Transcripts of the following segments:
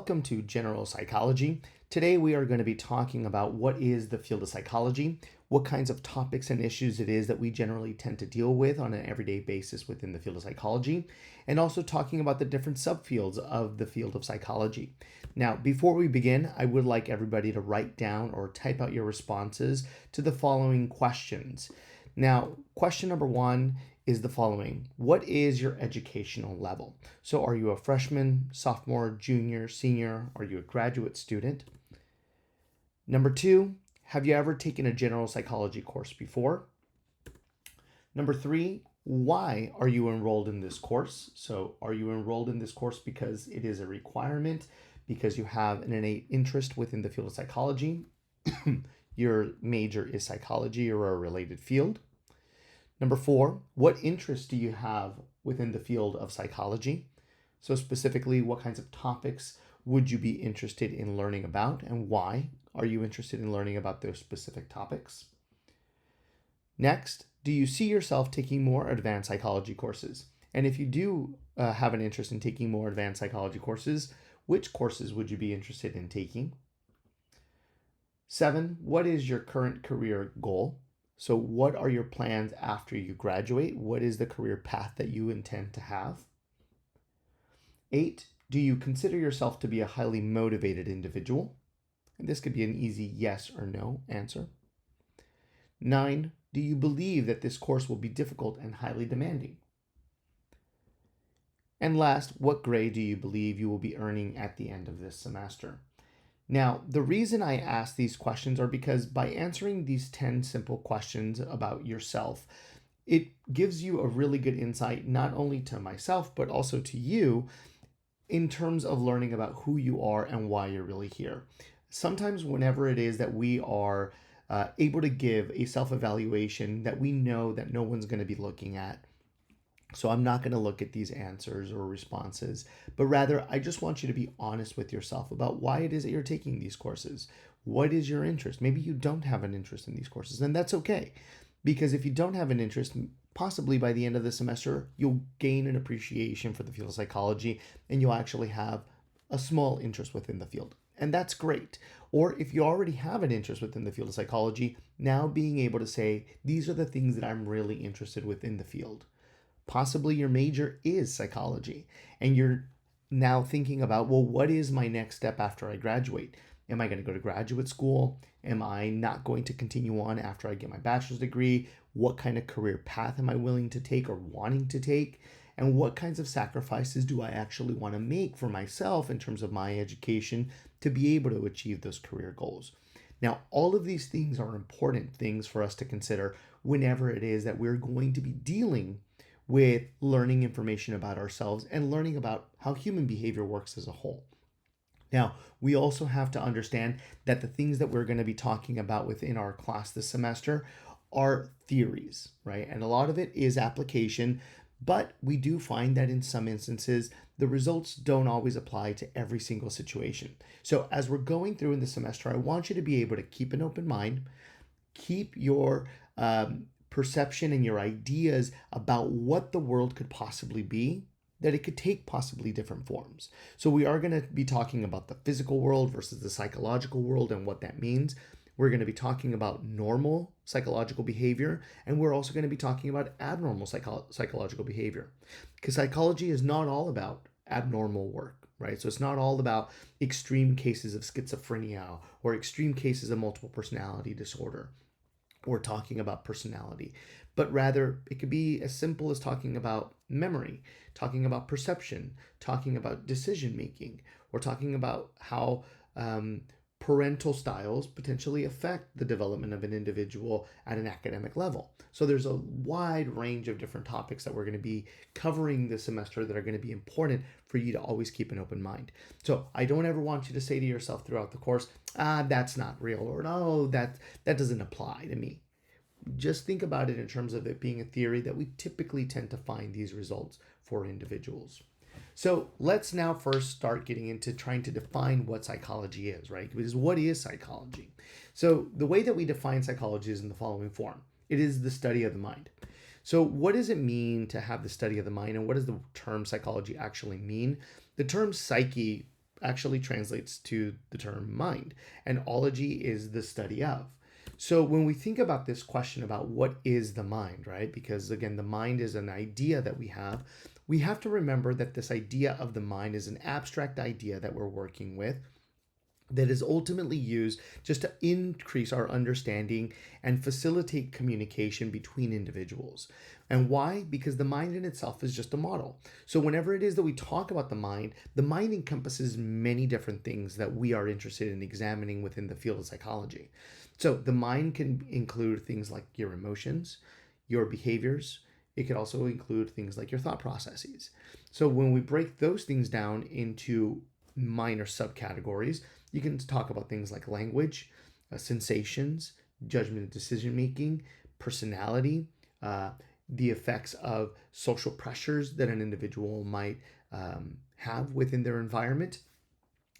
Welcome to General Psychology. Today we are going to be talking about what is the field of psychology, what kinds of topics and issues it is that we generally tend to deal with on an everyday basis within the field of psychology, and also talking about the different subfields of the field of psychology. Now, before we begin, I would like everybody to write down or type out your responses to the following questions. Now, question number one is the following. What is your educational level? So are you a freshman, sophomore, junior, senior? Are you a graduate student? Number two, have you ever taken a general psychology course before? Number three, why are you enrolled in this course? So are you enrolled in this course because it is a requirement, because you have an innate interest within the field of psychology? Your major is psychology or a related field. Number four, what interests do you have within the field of psychology? So specifically, what kinds of topics would you be interested in learning about, and why are you interested in learning about those specific topics? Next, do you see yourself taking more advanced psychology courses? And if you do have an interest in taking more advanced psychology courses, which courses would you be interested in taking? 7, what is your current career goal? So what are your plans after you graduate? What is the career path that you intend to have? 8, do you consider yourself to be a highly motivated individual? And this could be an easy yes or no answer. 9, do you believe that this course will be difficult and highly demanding? And last, what grade do you believe you will be earning at the end of this semester? Now, the reason I ask these questions are because by answering these 10 simple questions about yourself, it gives you a really good insight, not only to myself, but also to you in terms of learning about who you are and why you're really here. Sometimes whenever it is that we are able to give a self-evaluation that we know that no one's going to be looking at, so I'm not going to look at these answers or responses, but rather I just want you to be honest with yourself about why it is that you're taking these courses. What is your interest? Maybe you don't have an interest in these courses, and that's okay. Because if you don't have an interest, possibly by the end of the semester, you'll gain an appreciation for the field of psychology, and you'll actually have a small interest within the field. And that's great. Or if you already have an interest within the field of psychology, now being able to say, these are the things that I'm really interested within the field. Possibly your major is psychology, and you're now thinking about, well, what is my next step after I graduate? Am I going to go to graduate school? Am I not going to continue on after I get my bachelor's degree? What kind of career path am I willing to take or wanting to take? And what kinds of sacrifices do I actually want to make for myself in terms of my education to be able to achieve those career goals? Now, all of these things are important things for us to consider whenever it is that we're going to be dealing with learning information about ourselves and learning about how human behavior works as a whole. Now, we also have to understand that the things that we're going to be talking about within our class this semester are theories, right? And a lot of it is application, but we do find that in some instances, the results don't always apply to every single situation. So as we're going through in the semester, I want you to be able to keep an open mind, keep your perception and your ideas about what the world could possibly be, that it could take possibly different forms. So we are going to be talking about the physical world versus the psychological world and what that means. We're going to be talking about normal psychological behavior, and we're also going to be talking about abnormal psychological behavior. Because psychology is not all about abnormal work, right? So it's not all about extreme cases of schizophrenia or extreme cases of multiple personality disorder, or talking about personality, but rather it could be as simple as talking about memory, talking about perception, talking about decision making, or talking about how parental styles potentially affect the development of an individual at an academic level. So there's a wide range of different topics that we're going to be covering this semester that are going to be important for you to always keep an open mind. So I don't ever want you to say to yourself throughout the course, that's not real, or no, that doesn't apply to me. Just think about it in terms of it being a theory that we typically tend to find these results for individuals. So let's now first start getting into trying to define what psychology is, right? Because what is psychology? So the way that we define psychology is in the following form. It is the study of the mind. So what does it mean to have the study of the mind, and what does the term psychology actually mean? The term psyche actually translates to the term mind, and ology is the study of. So when we think about this question about what is the mind, right? Because again, the mind is an idea that we have to remember that this idea of the mind is an abstract idea that we're working with, that is ultimately used just to increase our understanding and facilitate communication between individuals. And why? Because the mind in itself is just a model. So whenever it is that we talk about the mind encompasses many different things that we are interested in examining within the field of psychology. So the mind can include things like your emotions, your behaviors. It could also include things like your thought processes. So when we break those things down into minor subcategories, you can talk about things like language, sensations, judgment and decision making, personality, the effects of social pressures that an individual might have within their environment,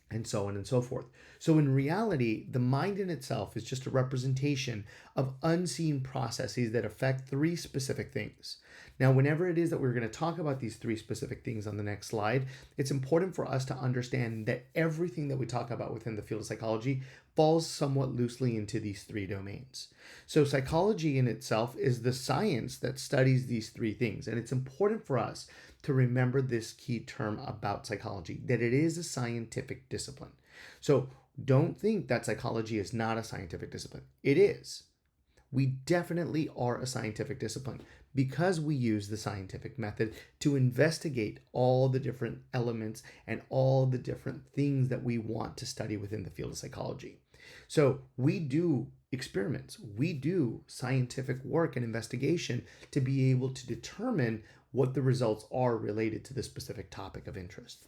and so on and so forth. So, in reality, the mind in itself is just a representation of unseen processes that affect three specific things. Now, whenever it is that we're going to talk about these three specific things on the next slide, it's important for us to understand that everything that we talk about within the field of psychology falls somewhat loosely into these three domains. So, psychology in itself is the science that studies these three things, and it's important for us to remember this key term about psychology, that it is a scientific discipline. So don't think that psychology is not a scientific discipline. It is. We definitely are a scientific discipline because we use the scientific method to investigate all the different elements and all the different things that we want to study within the field of psychology. So we do experiments, we do scientific work and investigation to be able to determine what the results are related to the specific topic of interest.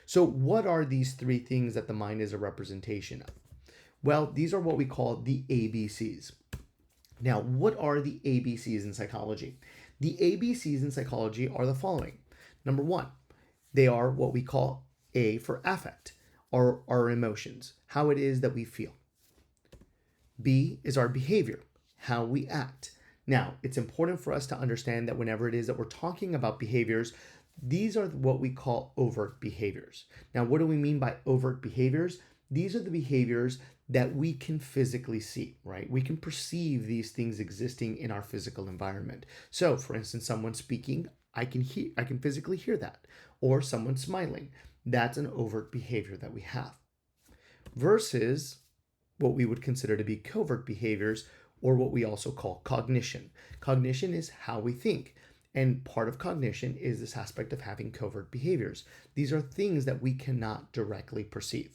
So what are these three things that the mind is a representation of? Well, these are what we call the ABCs. Now, what are the ABCs in psychology? The ABCs in psychology are the following. Number one, they are what we call A for affect, or our emotions, how it is that we feel. B is our behavior, how we act. Now, it's important for us to understand that whenever it is that we're talking about behaviors, these are what we call overt behaviors. Now, what do we mean by overt behaviors? These are the behaviors that we can physically see, right? We can perceive these things existing in our physical environment. So, for instance, someone speaking, I can physically hear that. Or someone smiling. That's an overt behavior that we have. Versus what we would consider to be covert behaviors, or what we also call cognition. Cognition is how we think. And part of cognition is this aspect of having covert behaviors. These are things that we cannot directly perceive.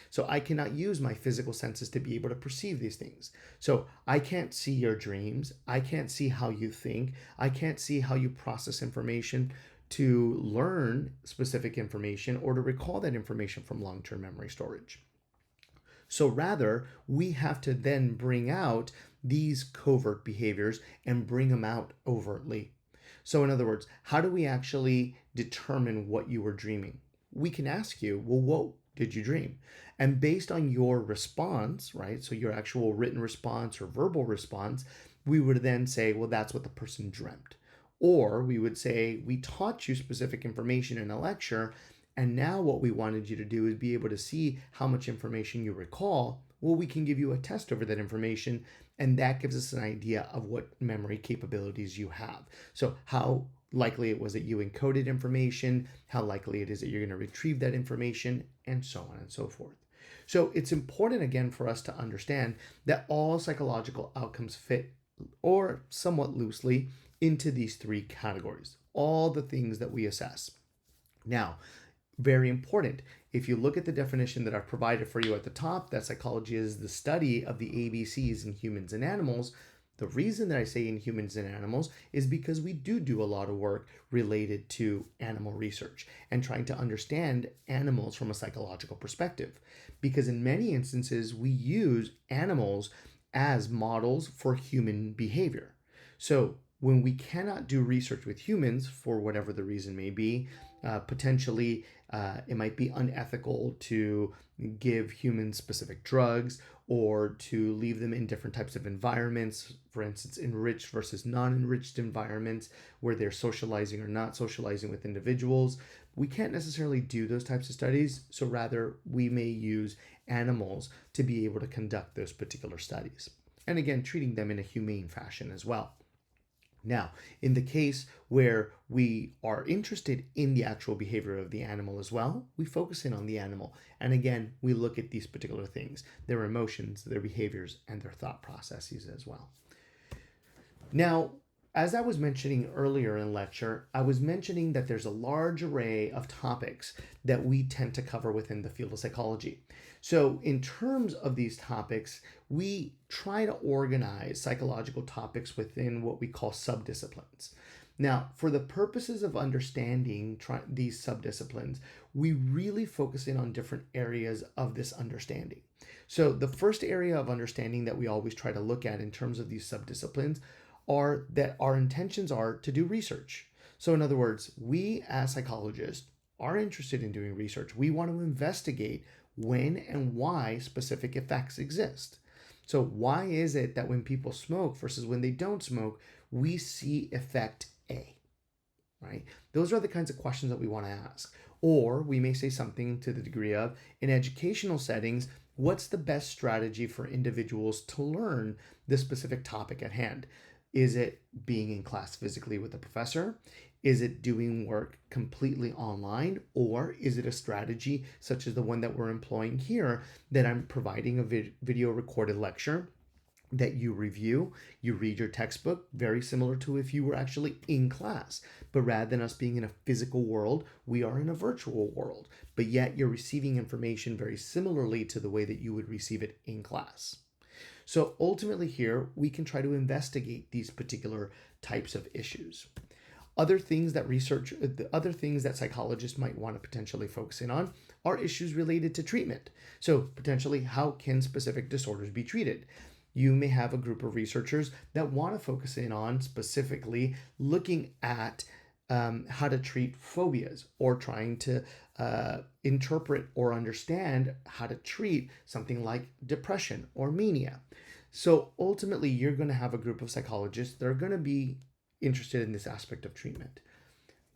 So I cannot use my physical senses to be able to perceive these things. So I can't see your dreams. I can't see how you think. I can't see how you process information to learn specific information or to recall that information from long-term memory storage. So rather, we have to then bring out these covert behaviors and bring them out overtly. So in other words, how do we actually determine what you were dreaming? We can ask you, well, what did you dream? And based on your response, right, so your actual written response or verbal response, we would then say, well, that's what the person dreamt. Or we would say, we taught you specific information in a lecture, and now what we wanted you to do is be able to see how much information you recall. Well, we can give you a test over that information, and that gives us an idea of what memory capabilities you have. So how likely it was that you encoded information, how likely it is that you're going to retrieve that information, and so on and so forth. So it's important, again, for us to understand that all psychological outcomes fit, or somewhat loosely, into these three categories, all the things that we assess. Now, very important. If you look at the definition that I've provided for you at the top, that psychology is the study of the ABCs in humans and animals. The reason that I say in humans and animals is because we do a lot of work related to animal research and trying to understand animals from a psychological perspective. Because in many instances, we use animals as models for human behavior. So when we cannot do research with humans, for whatever the reason may be, potentially it might be unethical to give humans specific drugs or to leave them in different types of environments, for instance, enriched versus non-enriched environments where they're socializing or not socializing with individuals. we can't necessarily do those types of studies. So rather, we may use animals to be able to conduct those particular studies. And again, treating them in a humane fashion as well. Now, in the case where we are interested in the actual behavior of the animal as well, we focus in on the animal. And again, we look at these particular things, their emotions, their behaviors, and their thought processes as well. Now, as I was mentioning earlier in lecture, I was mentioning that there's a large array of topics that we tend to cover within the field of psychology. So in terms of these topics, we try to organize psychological topics within what we call subdisciplines. Now, for the purposes of understanding these subdisciplines, we really focus in on different areas of this understanding. So the first area of understanding that we always try to look at in terms of these subdisciplines are that our intentions are to do research. So in other words, we as psychologists are interested in doing research. We want to investigate when and why specific effects exist. So why is it that when people smoke versus when they don't smoke, we see effect A, right? Those are the kinds of questions that we want to ask. Or we may say something to the degree of, in educational settings, what's the best strategy for individuals to learn the specific topic at hand? Is it being in class physically with the professor? Is it doing work completely online? Or is it a strategy such as the one that we're employing here, that I'm providing a video recorded lecture that you review, you read your textbook, very similar to if you were actually in class. But rather than us being in a physical world, we are in a virtual world. But yet you're receiving information very similarly to the way that you would receive it in class. So ultimately here, we can try to investigate these particular types of issues. Other things that psychologists might want to potentially focus in on are issues related to treatment. So potentially, how can specific disorders be treated? You may have a group of researchers that want to focus in on specifically looking at how to treat phobias, or trying to interpret or understand how to treat something like depression or mania. So ultimately, you're going to have a group of psychologists that are going to be interested in this aspect of treatment,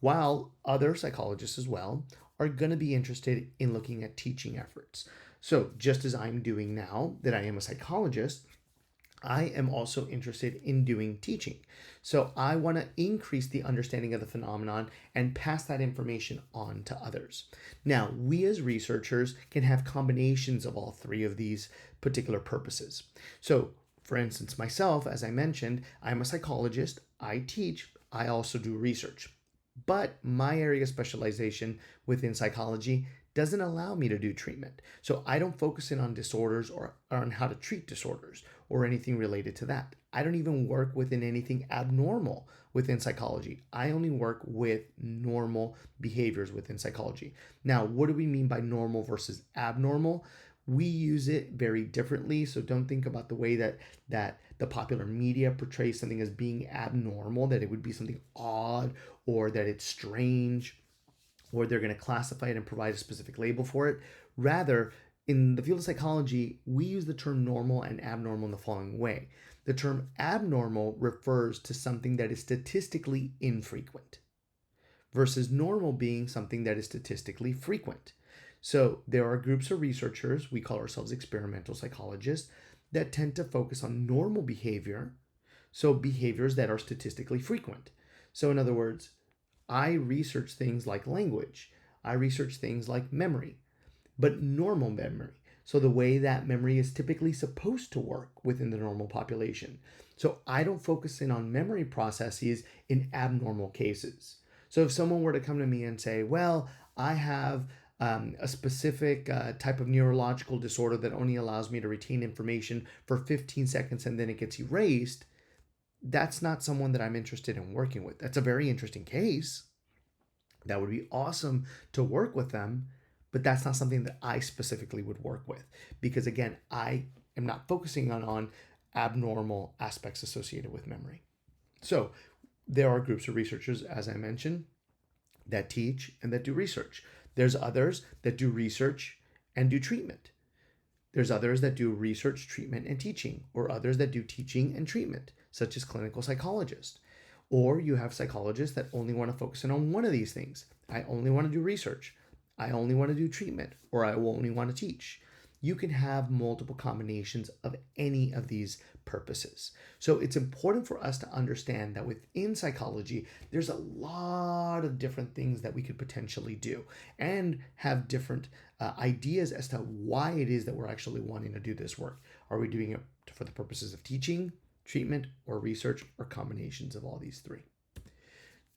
while other psychologists as well are going to be interested in looking at teaching efforts. So just as I'm doing now, that I am a psychologist, I am also interested in doing teaching. So I want to increase the understanding of the phenomenon and pass that information on to others. Now, we as researchers can have combinations of all three of these particular purposes. So, for instance, myself, as I mentioned, I'm a psychologist, I teach, I also do research. But my area of specialization within psychology doesn't allow me to do treatment. So I don't focus in on disorders or on how to treat disorders or anything related to that. I don't even work within anything abnormal within psychology. I only work with normal behaviors within psychology. Now, what do we mean by normal versus abnormal? We use it very differently. So don't think about the way that the popular media portrays something as being abnormal, that it would be something odd or that it's strange, or they're going to classify it and provide a specific label for it. Rather, in the field of psychology, we use the term normal and abnormal in the following way. The term abnormal refers to something that is statistically infrequent, versus normal being something that is statistically frequent. So there are groups of researchers, we call ourselves experimental psychologists, that tend to focus on normal behavior, so behaviors that are statistically frequent. So in other words, I research things like language. I research things like memory, but normal memory. So the way that memory is typically supposed to work within the normal population. So I don't focus in on memory processes in abnormal cases. So if someone were to come to me and say, well, I have a specific type of neurological disorder that only allows me to retain information for 15 seconds and then it gets erased, that's not someone that I'm interested in working with. That's a very interesting case. That would be awesome to work with them, but that's not something that I specifically would work with, because again, I am not focusing on abnormal aspects associated with memory. So there are groups of researchers, as I mentioned, that teach and that do research. There's others that do research and do treatment. There's others that do research, treatment, and teaching, or others that do teaching and treatment, such as clinical psychologists. Or you have psychologists that only want to focus in on one of these things. I only want to do research. I only want to do treatment, or I only want to teach. You can have multiple combinations of any of these purposes. So it's important for us to understand that within psychology, there's a lot of different things that we could potentially do and have different ideas as to why it is that we're actually wanting to do this work. Are we doing it for the purposes of teaching, treatment, or research, or combinations of all these three?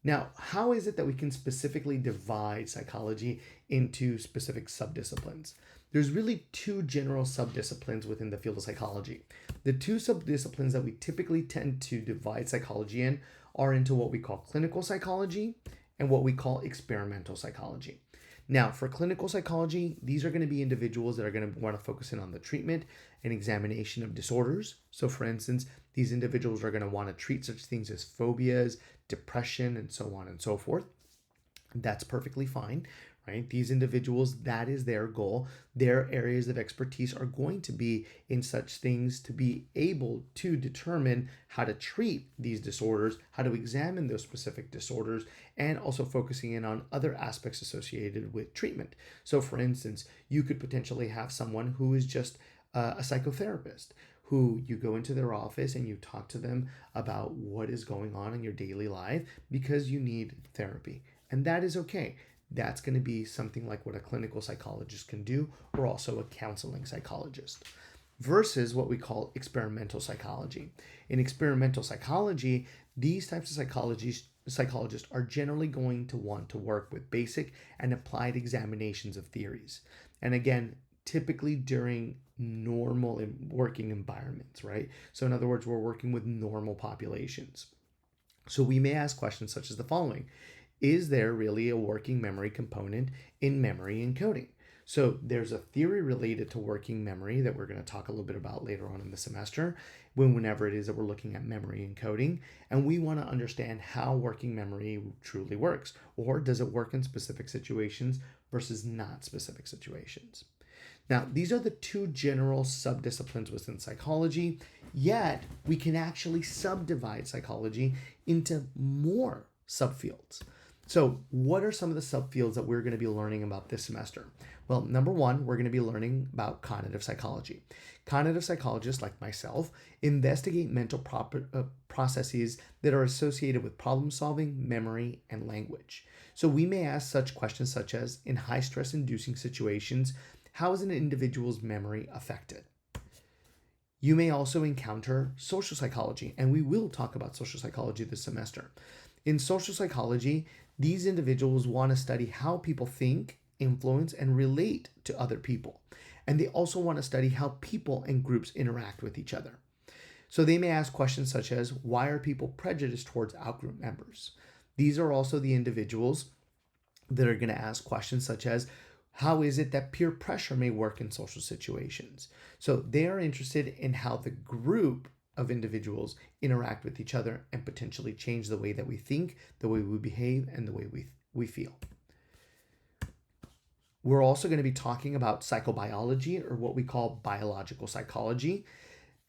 Now, how is it that we can specifically divide psychology into specific subdisciplines? There's really two general subdisciplines within the field of psychology. The two subdisciplines that we typically tend to divide psychology in are into what we call clinical psychology and what we call experimental psychology. Now, for clinical psychology, these are going to be individuals that are going to want to focus in on the treatment and examination of disorders. So, for instance, these individuals are going to want to treat such things as phobias, depression, and so on and so forth. That's perfectly fine, right? These individuals, that is their goal. Their areas of expertise are going to be in such things to be able to determine how to treat these disorders, how to examine those specific disorders, and also focusing in on other aspects associated with treatment. So, for instance, you could potentially have someone who is just a psychotherapist, who you go into their office and you talk to them about what is going on in your daily life because you need therapy. And that is okay. That's going to be something like what a clinical psychologist can do, or also a counseling psychologist, versus what we call experimental psychology. In experimental psychology, these types of psychologists are generally going to want to work with basic and applied examinations of theories. And again, typically during normal working environments, right? So in other words, we're working with normal populations. So we may ask questions such as the following. Is there really a working memory component in memory encoding? So there's a theory related to working memory that we're going to talk a little bit about later on in the semester, whenever it is that we're looking at memory encoding, and we want to understand how working memory truly works, or does it work in specific situations versus not specific situations? Now, these are the two general subdisciplines within psychology, yet we can actually subdivide psychology into more subfields. So, what are some of the subfields that we're going to be learning about this semester? Well, number one, we're going to be learning about cognitive psychology. Cognitive psychologists, like myself, investigate mental processes that are associated with problem solving, memory, and language. So, we may ask such questions such as, in high stress inducing situations, how is an individual's memory affected? You may also encounter social psychology, and we will talk about social psychology this semester. In social psychology, these individuals want to study how people think, influence, and relate to other people. And they also want to study how people and groups interact with each other. So they may ask questions such as, why are people prejudiced towards outgroup members? These are also the individuals that are going to ask questions such as, how is it that peer pressure may work in social situations? So they are interested in how the group of individuals interact with each other and potentially change the way that we think, the way we behave, and the way we feel. We're also going to be talking about psychobiology, or what we call biological psychology.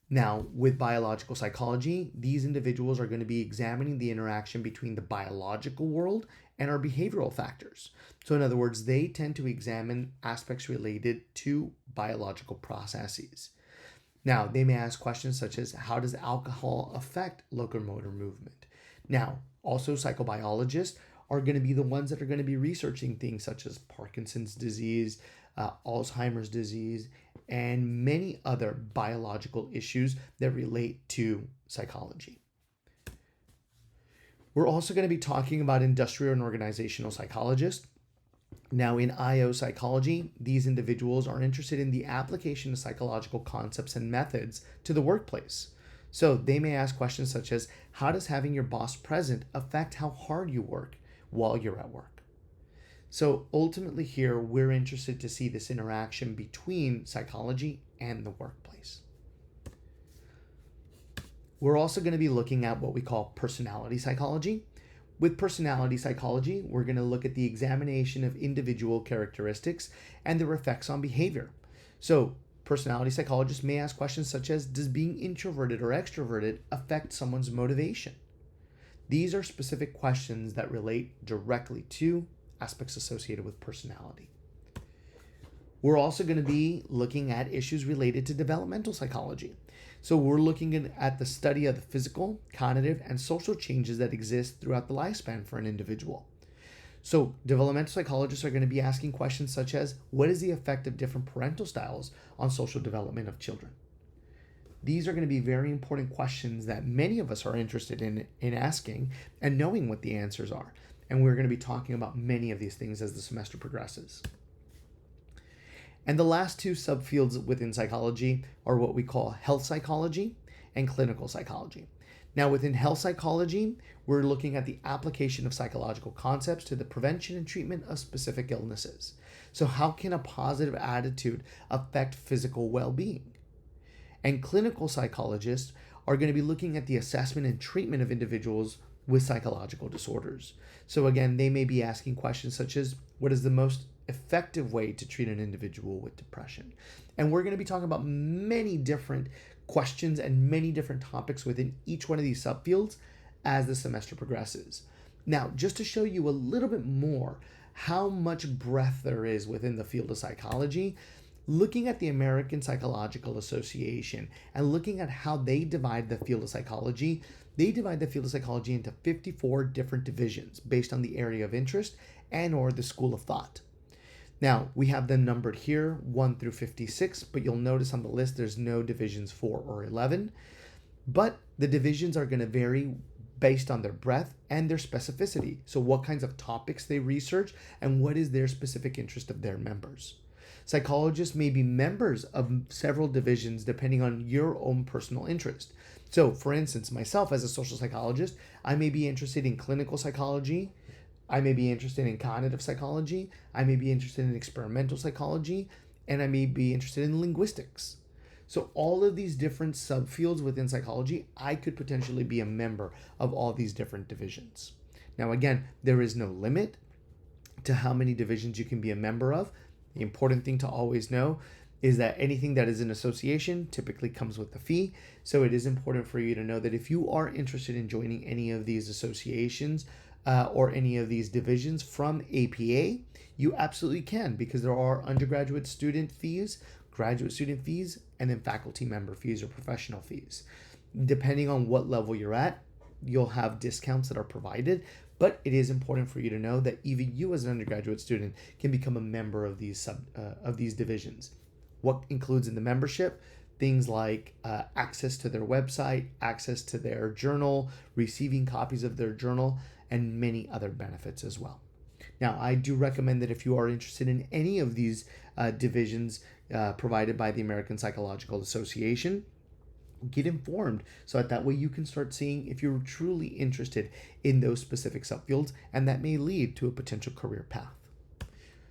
Now, with biological psychology, these individuals are going to be examining the interaction between the biological world and our behavioral factors. So in other words, they tend to examine aspects related to biological processes. Now, they may ask questions such as, how does alcohol affect locomotor movement? Now, also psychobiologists are going to be the ones that are going to be researching things such as Parkinson's disease, Alzheimer's disease, and many other biological issues that relate to psychology. We're also going to be talking about industrial and organizational psychologists. Now, in IO psychology, these individuals are interested in the application of psychological concepts and methods to the workplace. So they may ask questions such as, how does having your boss present affect how hard you work while you're at work? So ultimately here, we're interested to see this interaction between psychology and the workplace. We're also going to be looking at what we call personality psychology. With personality psychology, we're going to look at the examination of individual characteristics and their effects on behavior. So personality psychologists may ask questions such as, does being introverted or extroverted affect someone's motivation? These are specific questions that relate directly to aspects associated with personality. We're also going to be looking at issues related to developmental psychology. So we're looking at the study of the physical, cognitive, and social changes that exist throughout the lifespan for an individual. So developmental psychologists are going to be asking questions such as, what is the effect of different parental styles on social development of children? These are going to be very important questions that many of us are interested in asking and knowing what the answers are. And we're going to be talking about many of these things as the semester progresses. And the last two subfields within psychology are what we call health psychology and clinical psychology. Now, within health psychology, we're looking at the application of psychological concepts to the prevention and treatment of specific illnesses. So how can a positive attitude affect physical well-being? And clinical psychologists are going to be looking at the assessment and treatment of individuals with psychological disorders. So again, they may be asking questions such as, what is the most effective way to treat an individual with depression? And we're going to be talking about many different questions and many different topics within each one of these subfields as the semester progresses. Now, just to show you a little bit more how much breadth there is within the field of psychology, looking at the American Psychological Association and looking at how they divide the field of psychology, they divide the field of psychology into 54 different divisions based on the area of interest and or the school of thought. Now, we have them numbered here, 1 through 56, but you'll notice on the list there's no divisions 4 or 11. But the divisions are going to vary based on their breadth and their specificity. So what kinds of topics they research and what is their specific interest of their members. Psychologists may be members of several divisions depending on your own personal interest. So, for instance, myself as a social psychologist, I may be interested in clinical psychology, I may be interested in cognitive psychology, I may be interested in experimental psychology, and I may be interested in linguistics. So all of these different subfields within psychology, I could potentially be a member of all these different divisions. Now again, there is no limit to how many divisions you can be a member of. The important thing to always know is that anything that is an association typically comes with a fee. So it is important for you to know that if you are interested in joining any of these associations, or any of these divisions from APA, you absolutely can, because there are undergraduate student fees, graduate student fees, and then faculty member fees or professional fees. Depending on what level you're at, you'll have discounts that are provided, but it is important for you to know that even you as an undergraduate student can become a member of these divisions. What includes in the membership? Things like access to their website, access to their journal, receiving copies of their journal, and many other benefits as well. Now, I do recommend that if you are interested in any of these divisions provided by the American Psychological Association, get informed so that way you can start seeing if you're truly interested in those specific subfields, and that may lead to a potential career path.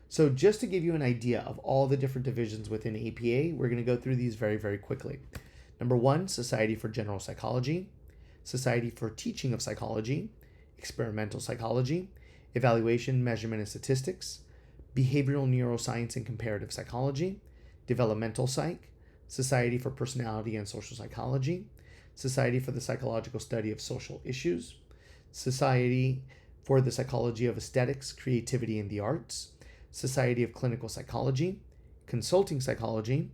So just to give you an idea of all the different divisions within APA, we're going to go through these very, very quickly. Number 1, Society for General Psychology, Society for Teaching of Psychology, Experimental Psychology, Evaluation, Measurement, and Statistics, Behavioral Neuroscience and Comparative Psychology, Developmental Psych, Society for Personality and Social Psychology, Society for the Psychological Study of Social Issues, Society for the Psychology of Aesthetics, Creativity, and the Arts, Society of Clinical Psychology, Consulting Psychology,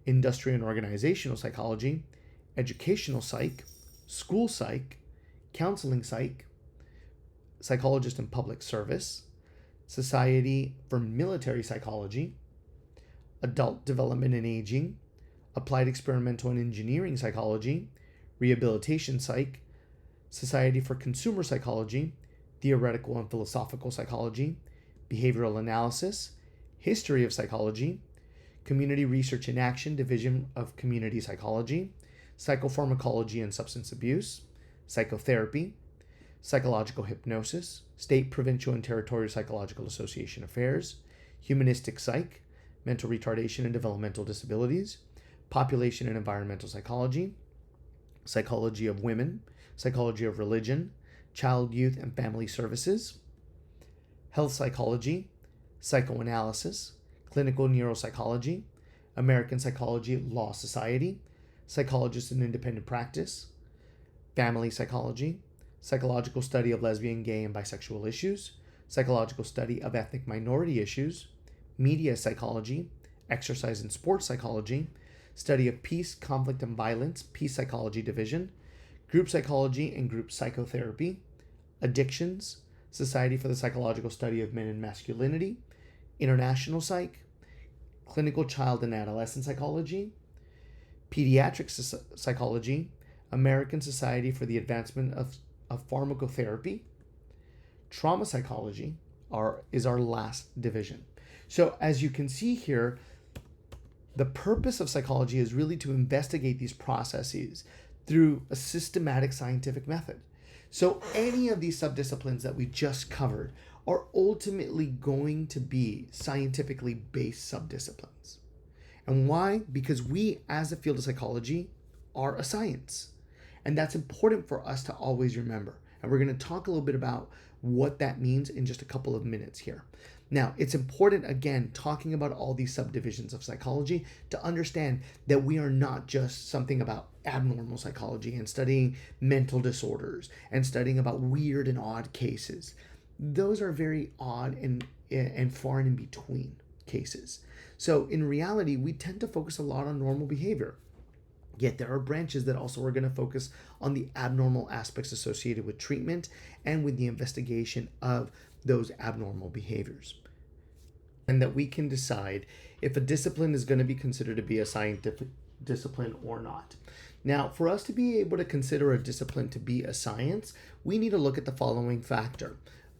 Industrial and Organizational Psychology, Educational Psych, School Psych, Counseling Psych, Psychologist in Public Service, Society for Military Psychology, Adult Development and Aging, Applied Experimental and Engineering Psychology, Rehabilitation Psych, Society for Consumer Psychology, Theoretical and Philosophical Psychology, Behavioral Analysis, History of Psychology, Community Research and Action, Division of Community Psychology, Psychopharmacology and Substance Abuse, Psychotherapy, Psychological Hypnosis, State, Provincial, and Territorial Psychological Association Affairs, Humanistic Psych, Mental Retardation and Developmental Disabilities, Population and Environmental Psychology, Psychology of Women, Psychology of Religion, Child, Youth, and Family Services, Health Psychology, Psychoanalysis, Clinical Neuropsychology, American Psychology Law Society, Psychologist in Independent Practice, Family Psychology, psychological study of lesbian, gay, and bisexual issues, psychological study of ethnic minority issues, media psychology, exercise and sports psychology, study of peace, conflict, and violence, peace psychology division, group psychology and group psychotherapy, addictions, Society for the Psychological Study of Men and Masculinity, international psych, clinical child and adolescent psychology, pediatric psychology, American Society for the Advancement of Pharmacotherapy, trauma psychology is our last division. So as you can see here, the purpose of psychology is really to investigate these processes through a systematic scientific method. So any of these subdisciplines that we just covered are ultimately going to be scientifically based subdisciplines. And why? Because we, as a field of psychology, are a science. And that's important for us to always remember. And we're going to talk a little bit about what that means in just a couple of minutes here. Now, it's important, again, talking about all these subdivisions of psychology to understand that we are not just something about abnormal psychology and studying mental disorders and studying about weird and odd cases. Those are very odd and far and in between cases. So in reality, we tend to focus a lot on normal behavior. Yet there are branches that also are going to focus on the abnormal aspects associated with treatment and with the investigation of those abnormal behaviors. And that we can decide if a discipline is going to be considered to be a scientific discipline or not. Now, for us to be able to consider a discipline to be a science, we need to look at the following factor.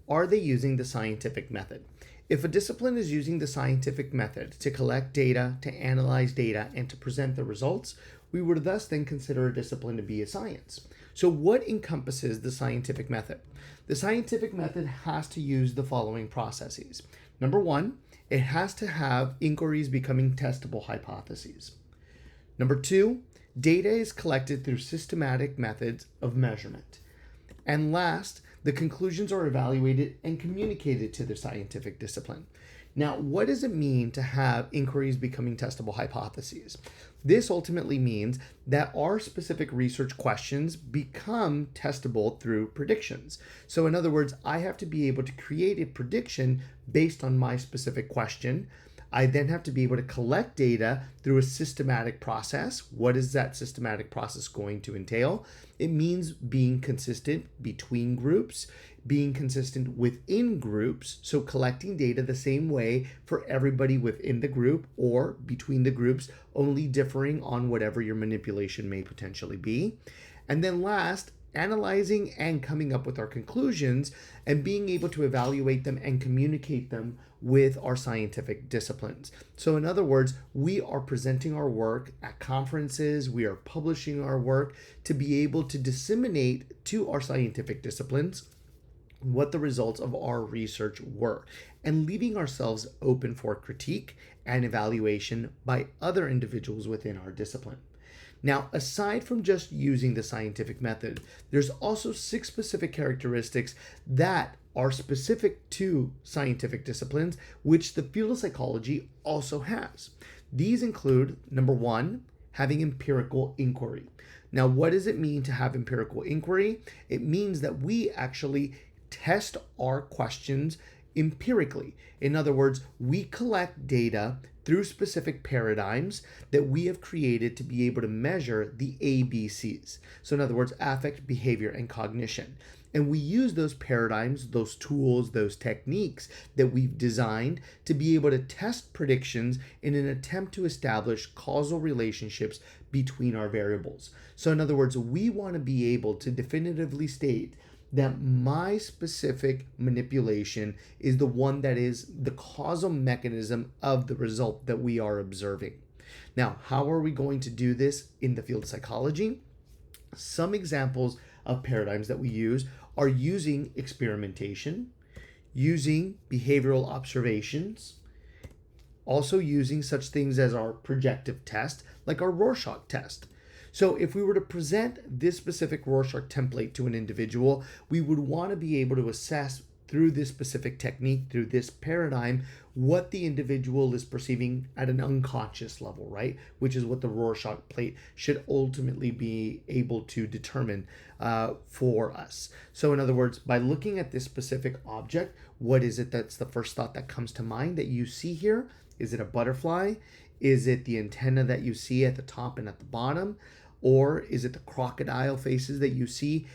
Are they using the scientific method? If a discipline is using the scientific method to collect data, to analyze data, and to present the results, we would thus then consider a discipline to be a science. So what encompasses the scientific method? The scientific method has to use the following processes. Number one, it has to have inquiries becoming testable hypotheses. Number two, data is collected through systematic methods of measurement. And last, the conclusions are evaluated and communicated to the scientific discipline. Now, what does it mean to have inquiries becoming testable hypotheses? This ultimately means that our specific research questions become testable through predictions. So in other words, I have to be able to create a prediction based on my specific question. I then have to be able to collect data through a systematic process. What is that systematic process going to entail? It means being consistent between groups, being consistent within groups, so collecting data the same way for everybody within the group or between the groups, only differing on whatever your manipulation may potentially be. And then last, analyzing and coming up with our conclusions and being able to evaluate them and communicate them with our scientific disciplines. So in other words, we are presenting our work at conferences, we are publishing our work to be able to disseminate to our scientific disciplines what the results of our research were, and leaving ourselves open for critique and evaluation by other individuals within our discipline. Now, aside from just using the scientific method, there's also 6 specific characteristics that are specific to scientific disciplines, which the field of psychology also has. These include, number 1, having empirical inquiry. Now, what does it mean to have empirical inquiry? It means that we actually test our questions empirically. In other words, we collect data through specific paradigms that we have created to be able to measure the ABCs. So in other words, affect, behavior, and cognition. And we use those paradigms, those tools, those techniques that we've designed to be able to test predictions in an attempt to establish causal relationships between our variables. So in other words, we want to be able to definitively state that my specific manipulation is the one that is the causal mechanism of the result that we are observing. Now, how are we going to do this in the field of psychology? Some examples of paradigms that we use are using experimentation, using behavioral observations, also using such things as our projective test, like our Rorschach test. So if we were to present this specific Rorschach template to an individual, we would want to be able to assess through this specific technique, through this paradigm, what the individual is perceiving at an unconscious level, right? Which is what the Rorschach plate should ultimately be able to determine for us. So in other words, by looking at this specific object, what is it that's the first thought that comes to mind that you see here? Is it a butterfly? Is it the antenna that you see at the top and at the bottom? Or is it the crocodile faces that you see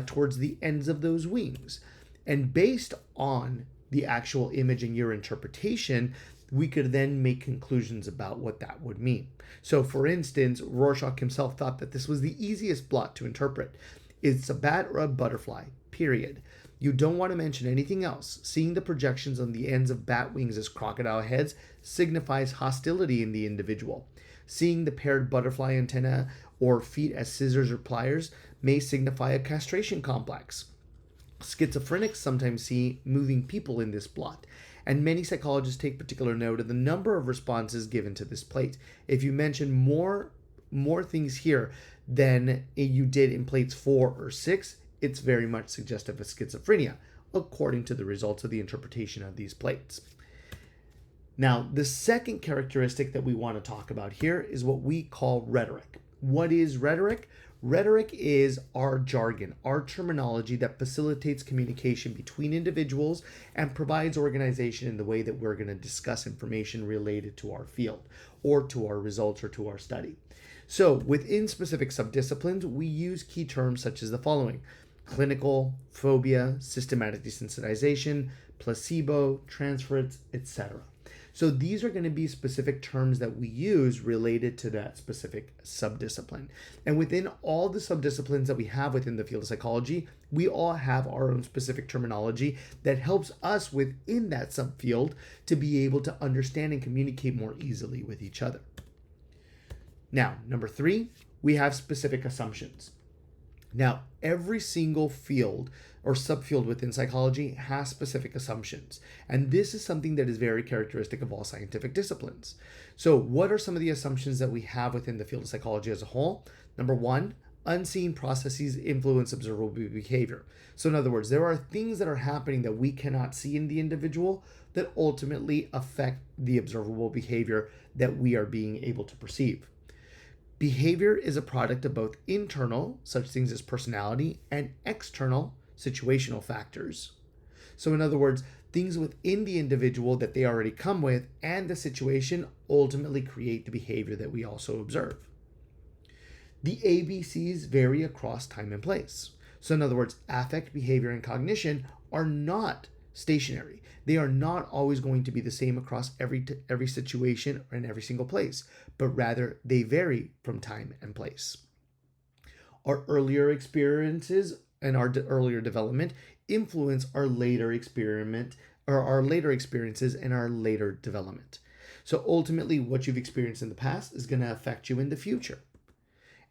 towards the ends of those wings? And based on the actual image and your interpretation, we could then make conclusions about what that would mean. So for instance, Rorschach himself thought that this was the easiest blot to interpret. It's a bat or a butterfly, period. You don't want to mention anything else. Seeing the projections on the ends of bat wings as crocodile heads signifies hostility in the individual. Seeing the paired butterfly antenna or feet as scissors or pliers may signify a castration complex. Schizophrenics sometimes see moving people in this blot, and many psychologists take particular note of the number of responses given to this plate. If you mention more things here than you did in plates 4 or 6, it's very much suggestive of schizophrenia, according to the results of the interpretation of these plates. Now, the second characteristic that we want to talk about here is what we call rhetoric. What is rhetoric? Rhetoric is our jargon, our terminology that facilitates communication between individuals and provides organization in the way that we're going to discuss information related to our field or to our results or to our study. So within specific subdisciplines, we use key terms such as the following: clinical, phobia, systematic desensitization, placebo, transference, etc. So these are going to be specific terms that we use related to that specific subdiscipline. And within all the subdisciplines that we have within the field of psychology, we all have our own specific terminology that helps us within that subfield to be able to understand and communicate more easily with each other. Now, number 3, we have specific assumptions. Now, every single field or subfield within psychology has specific assumptions. And this is something that is very characteristic of all scientific disciplines. So what are some of the assumptions that we have within the field of psychology as a whole? Number 1, unseen processes influence observable behavior. So in other words, there are things that are happening that we cannot see in the individual that ultimately affect the observable behavior that we are being able to perceive. Behavior is a product of both internal, such things as personality, and external, situational factors. So in other words, things within the individual that they already come with and the situation ultimately create the behavior that we also observe. The ABCs vary across time and place. So in other words, affect, behavior, and cognition are not stationary. They are not always going to be the same across every situation or in every single place, but rather they vary from time and place. Our earlier experiences and our earlier development influence our later experiences and our later development. So ultimately, what you've experienced in the past is going to affect you in the future.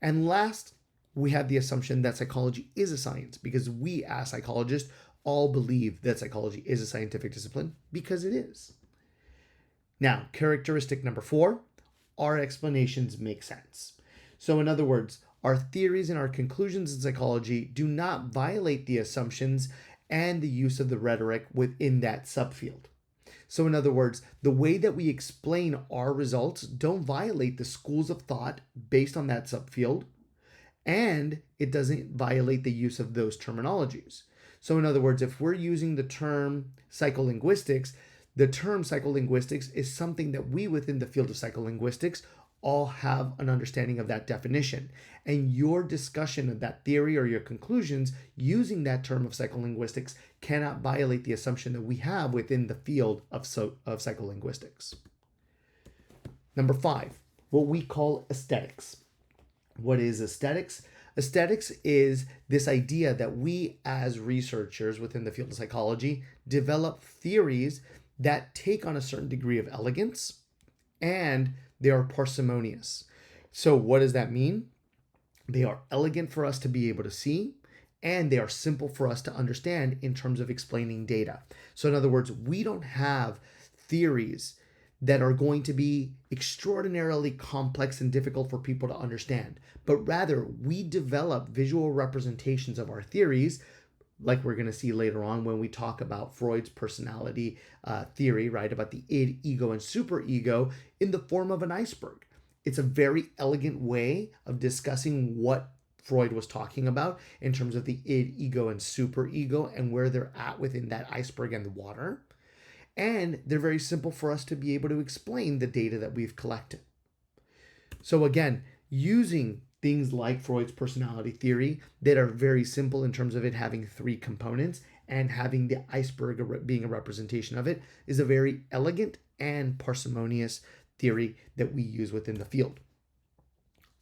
And last, we have the assumption that psychology is a science, because we as psychologists all believe that psychology is a scientific discipline, because it is. Now, characteristic number 4, our explanations make sense. So in other words, our theories and our conclusions in psychology do not violate the assumptions and the use of the rhetoric within that subfield. So in other words, the way that we explain our results don't violate the schools of thought based on that subfield, and it doesn't violate the use of those terminologies. So in other words, if we're using the term psycholinguistics, the term psycholinguistics is something that we within the field of psycholinguistics all have an understanding of that definition. And your discussion of that theory or your conclusions using that term of psycholinguistics cannot violate the assumption that we have within the field of psycholinguistics. Number 5, what we call aesthetics. What is aesthetics? Aesthetics is this idea that we as researchers within the field of psychology develop theories that take on a certain degree of elegance and they are parsimonious. So what does that mean? They are elegant for us to be able to see, and they are simple for us to understand in terms of explaining data. So in other words, we don't have theories that are going to be extraordinarily complex and difficult for people to understand, but rather we develop visual representations of our theories like we're going to see later on when we talk about Freud's personality theory, right, about the id, ego, and superego in the form of an iceberg. It's a very elegant way of discussing what Freud was talking about in terms of the id, ego, and superego and where they're at within that iceberg and the water. And they're very simple for us to be able to explain the data that we've collected. So again, using things like Freud's personality theory that are very simple in terms of it having three components and having the iceberg being a representation of it is a very elegant and parsimonious theory that we use within the field.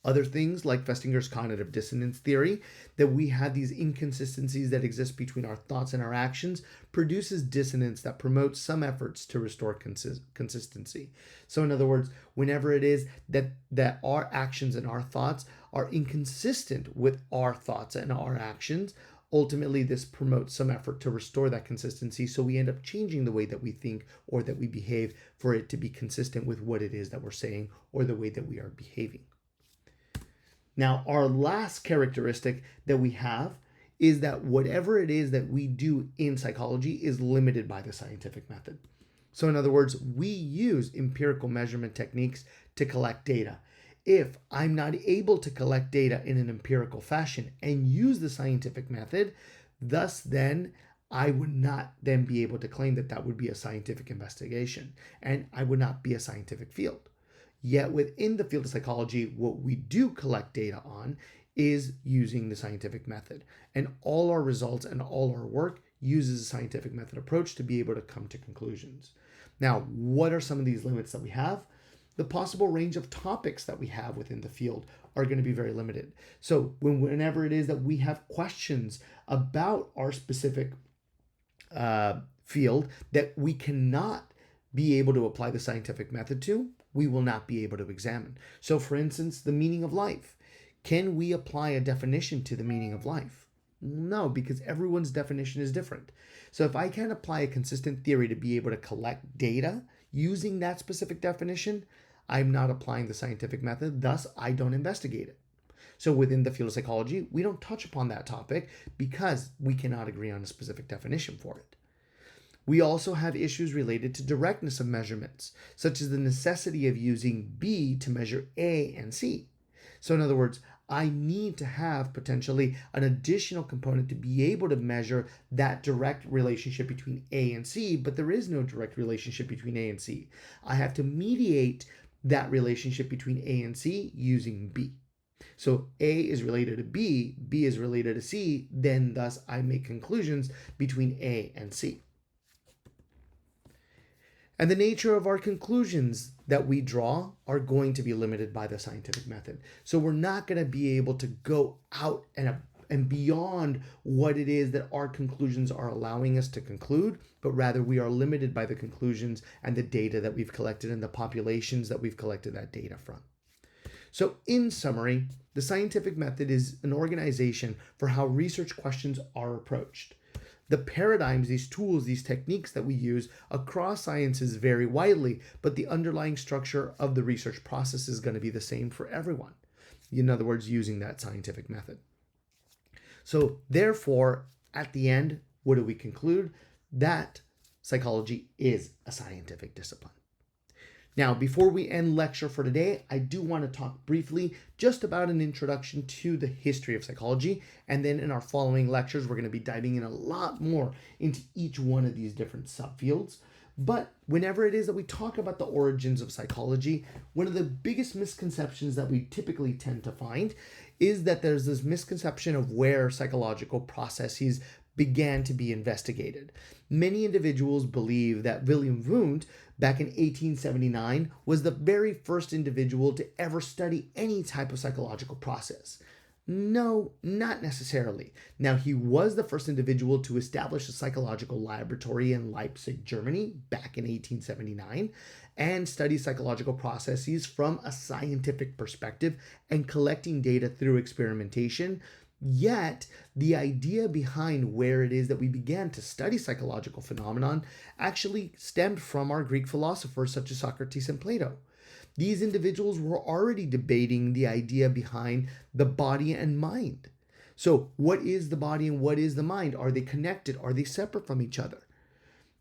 Other things like Festinger's cognitive dissonance theory, that we have these inconsistencies that exist between our thoughts and our actions, produces dissonance that promotes some efforts to restore consistency. So in other words, whenever it is that our actions and our thoughts are inconsistent with our thoughts and our actions, ultimately this promotes some effort to restore that consistency, so we end up changing the way that we think or that we behave for it to be consistent with what it is that we're saying or the way that we are behaving. Now, our last characteristic that we have is that whatever it is that we do in psychology is limited by the scientific method. So in other words, we use empirical measurement techniques to collect data. If I'm not able to collect data in an empirical fashion and use the scientific method, thus then I would not then be able to claim that that would be a scientific investigation and I would not be a scientific field. Yet within the field of psychology, what we do collect data on is using the scientific method. And all our results and all our work uses a scientific method approach to be able to come to conclusions. Now, what are some of these limits that we have? The possible range of topics that we have within the field are going to be very limited. So whenever it is that we have questions about our specific field that we cannot be able to apply the scientific method to, we will not be able to examine. So for instance, the meaning of life. Can we apply a definition to the meaning of life? No, because everyone's definition is different. So if I can't apply a consistent theory to be able to collect data using that specific definition, I'm not applying the scientific method, thus I don't investigate it. So within the field of psychology, we don't touch upon that topic because we cannot agree on a specific definition for it. We also have issues related to directness of measurements, such as the necessity of using B to measure A and C. So in other words, I need to have potentially an additional component to be able to measure that direct relationship between A and C, but there is no direct relationship between A and C. I have to mediate that relationship between A and C using B. So A is related to B, B is related to C, then thus I make conclusions between A and C. And the nature of our conclusions that we draw are going to be limited by the scientific method. So we're not going to be able to go out and beyond what it is that our conclusions are allowing us to conclude, but rather we are limited by the conclusions and the data that we've collected and the populations that we've collected that data from. So in summary, the scientific method is an organization for how research questions are approached. The paradigms, these tools, these techniques that we use across sciences vary widely, but the underlying structure of the research process is going to be the same for everyone. In other words, using that scientific method. So therefore, at the end, what do we conclude? That psychology is a scientific discipline. Now, before we end lecture for today, I do want to talk briefly just about an introduction to the history of psychology. And then in our following lectures, we're going to be diving in a lot more into each one of these different subfields. But whenever it is that we talk about the origins of psychology, one of the biggest misconceptions that we typically tend to find is that there's this misconception of where psychological processes began to be investigated. Many individuals believe that Wilhelm Wundt back in 1879 was the very first individual to ever study any type of psychological process. No, not necessarily. Now, he was the first individual to establish a psychological laboratory in Leipzig, Germany, back in 1879, and study psychological processes from a scientific perspective and collecting data through experimentation. Yet, the idea behind where it is that we began to study psychological phenomenon actually stemmed from our Greek philosophers such as Socrates and Plato. These individuals were already debating the idea behind the body and mind. So, what is the body and what is the mind? Are they connected? Are they separate from each other?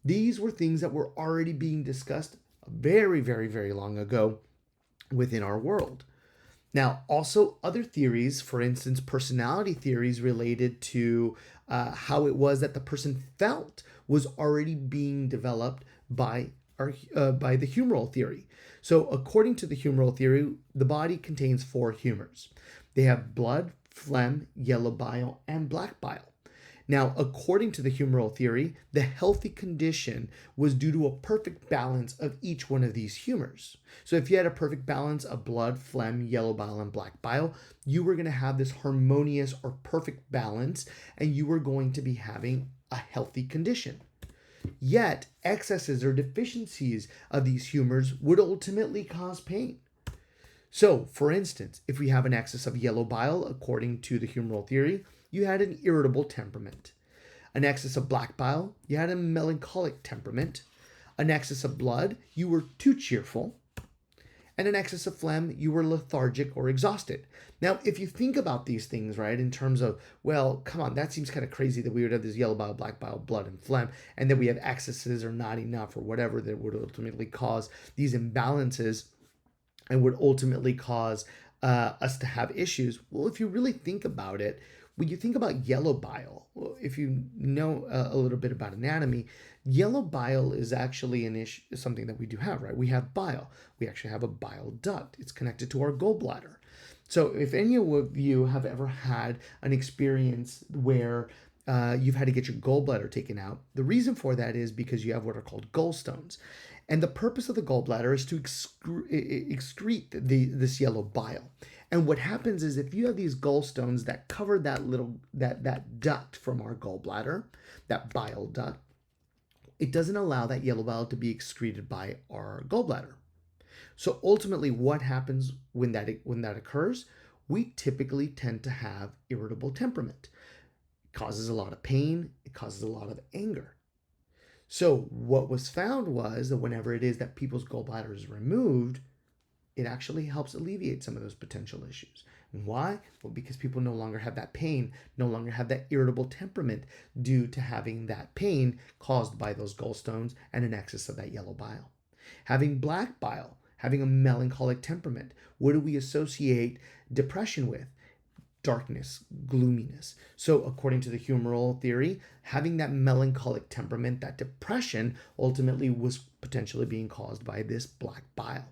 These were things that were already being discussed very, very, very long ago within our world. Now, also other theories, for instance, personality theories related to how it was that the person felt, was already being developed by by the humoral theory. So, according to the humoral theory, the body contains four humors. They have blood, phlegm, yellow bile, and black bile. Now, according to the humoral theory, the healthy condition was due to a perfect balance of each one of these humors. So if you had a perfect balance of blood, phlegm, yellow bile, and black bile, you were going to have this harmonious or perfect balance, and you were going to be having a healthy condition. Yet, excesses or deficiencies of these humors would ultimately cause pain. So, for instance, if we have an excess of yellow bile, according to the humoral theory, you had an irritable temperament. An excess of black bile, you had a melancholic temperament. An excess of blood, you were too cheerful. And an excess of phlegm, you were lethargic or exhausted. Now, if you think about these things, right, in terms of, well, come on, that seems kind of crazy that we would have this yellow bile, black bile, blood, and phlegm, and that we have excesses or not enough or whatever that would ultimately cause these imbalances and would ultimately cause us to have issues. Well, if you really think about it, when you think about yellow bile, if you know a little bit about anatomy, yellow bile is actually an issue, something that we do have, right? We have bile. We actually have a bile duct. It's connected to our gallbladder. So if any of you have ever had an experience where you've had to get your gallbladder taken out, the reason for that is because you have what are called gallstones. And the purpose of the gallbladder is to excrete this yellow bile. And what happens is if you have these gallstones that cover that duct from our gallbladder, that bile duct, it doesn't allow that yellow bile to be excreted by our gallbladder. So ultimately, what happens when that occurs? We typically tend to have irritable temperament. It causes a lot of pain. It causes a lot of anger. So what was found was that whenever it is that people's gallbladder is removed, it actually helps alleviate some of those potential issues. And why? Well, because people no longer have that pain, no longer have that irritable temperament due to having that pain caused by those gallstones and an excess of that yellow bile. Having black bile, having a melancholic temperament, what do we associate depression with? Darkness, gloominess. So according to the humoral theory, having that melancholic temperament, that depression, ultimately was potentially being caused by this black bile.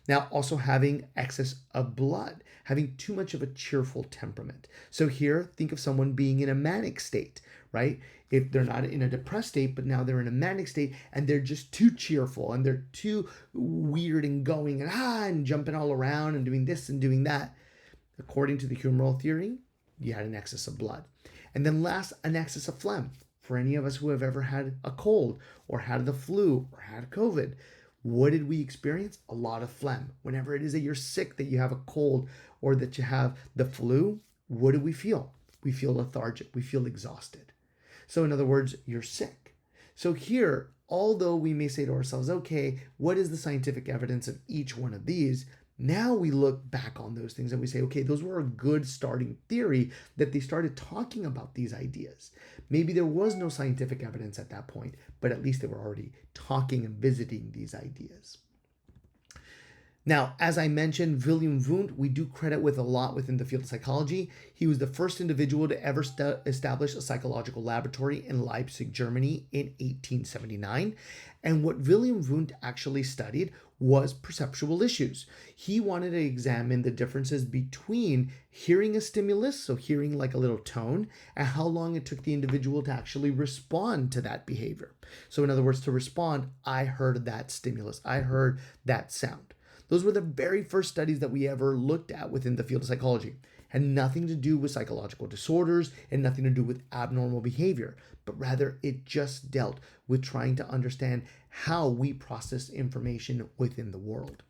Now, also having excess of blood, having too much of a cheerful temperament. So here, think of someone being in a manic state, right? If they're not in a depressed state, but now they're in a manic state and they're just too cheerful and they're too weird and going and jumping all around and doing this and doing that. According to the humoral theory, you had an excess of blood. And then last, an excess of phlegm. For any of us who have ever had a cold or had the flu or had COVID, what did we experience? A lot of phlegm. Whenever it is that you're sick, that you have a cold or that you have the flu, what do we feel? We feel lethargic. We feel exhausted. So in other words, you're sick. So here, although we may say to ourselves, okay, what is the scientific evidence of each one of these? Now we look back on those things and we say, okay, those were a good starting theory that they started talking about these ideas. Maybe there was no scientific evidence at that point, but at least they were already talking and visiting these ideas. Now, as I mentioned, Wilhelm Wundt, we do credit with a lot within the field of psychology. He was the first individual to ever establish a psychological laboratory in Leipzig, Germany in 1879. And what Wilhelm Wundt actually studied was perceptual issues. He wanted to examine the differences between hearing a stimulus, so hearing like a little tone, and how long it took the individual to actually respond to that behavior. So in other words, to respond, I heard that stimulus, I heard that sound. Those were the very first studies that we ever looked at within the field of psychology. Had nothing to do with psychological disorders and nothing to do with abnormal behavior, but rather it just dealt with trying to understand how we process information within the world.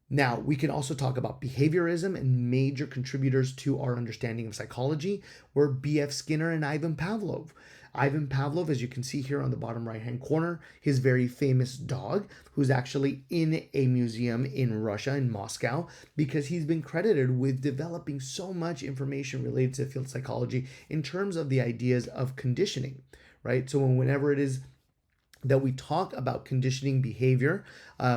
Now, we can also talk about behaviorism, and major contributors to our understanding of psychology were B.F. Skinner and Ivan Pavlov. Ivan Pavlov, as you can see here on the bottom right-hand corner, his very famous dog, who's actually in a museum in Russia, in Moscow, because he's been credited with developing so much information related to the field of psychology in terms of the ideas of conditioning, right? So whenever it is that we talk about conditioning behavior,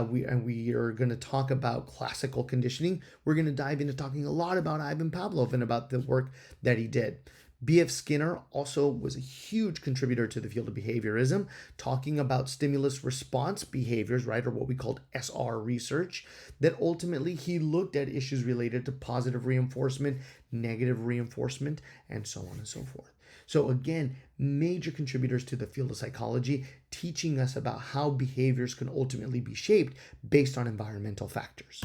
we are going to talk about classical conditioning. We're going to dive into talking a lot about Ivan Pavlov and about the work that he did. B.F. Skinner also was a huge contributor to the field of behaviorism, talking about stimulus response behaviors, right, or what we called SR research, that ultimately he looked at issues related to positive reinforcement, negative reinforcement, and so on and so forth. So again, major contributors to the field of psychology, teaching us about how behaviors can ultimately be shaped based on environmental factors.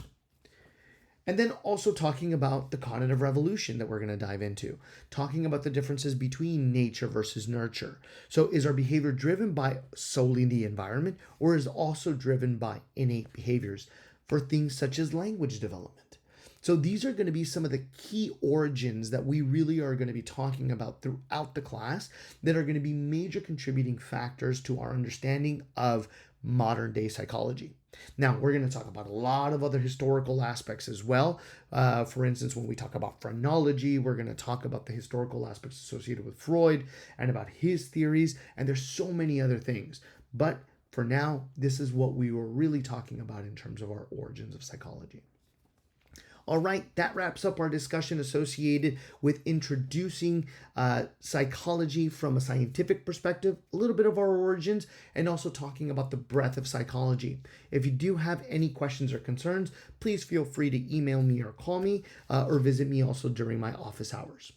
And then also talking about the cognitive revolution that we're going to dive into, talking about the differences between nature versus nurture. So is our behavior driven by solely the environment, or is it also driven by innate behaviors for things such as language development? So these are going to be some of the key origins that we really are going to be talking about throughout the class that are going to be major contributing factors to our understanding of modern day psychology. Now, we're going to talk about a lot of other historical aspects as well. For instance, when we talk about phrenology, we're going to talk about the historical aspects associated with Freud and about his theories, and there's so many other things. But for now, this is what we were really talking about in terms of our origins of psychology. All right, that wraps up our discussion associated with introducing psychology from a scientific perspective, a little bit of our origins, and also talking about the breadth of psychology. If you do have any questions or concerns, please feel free to email me or call me or visit me also during my office hours.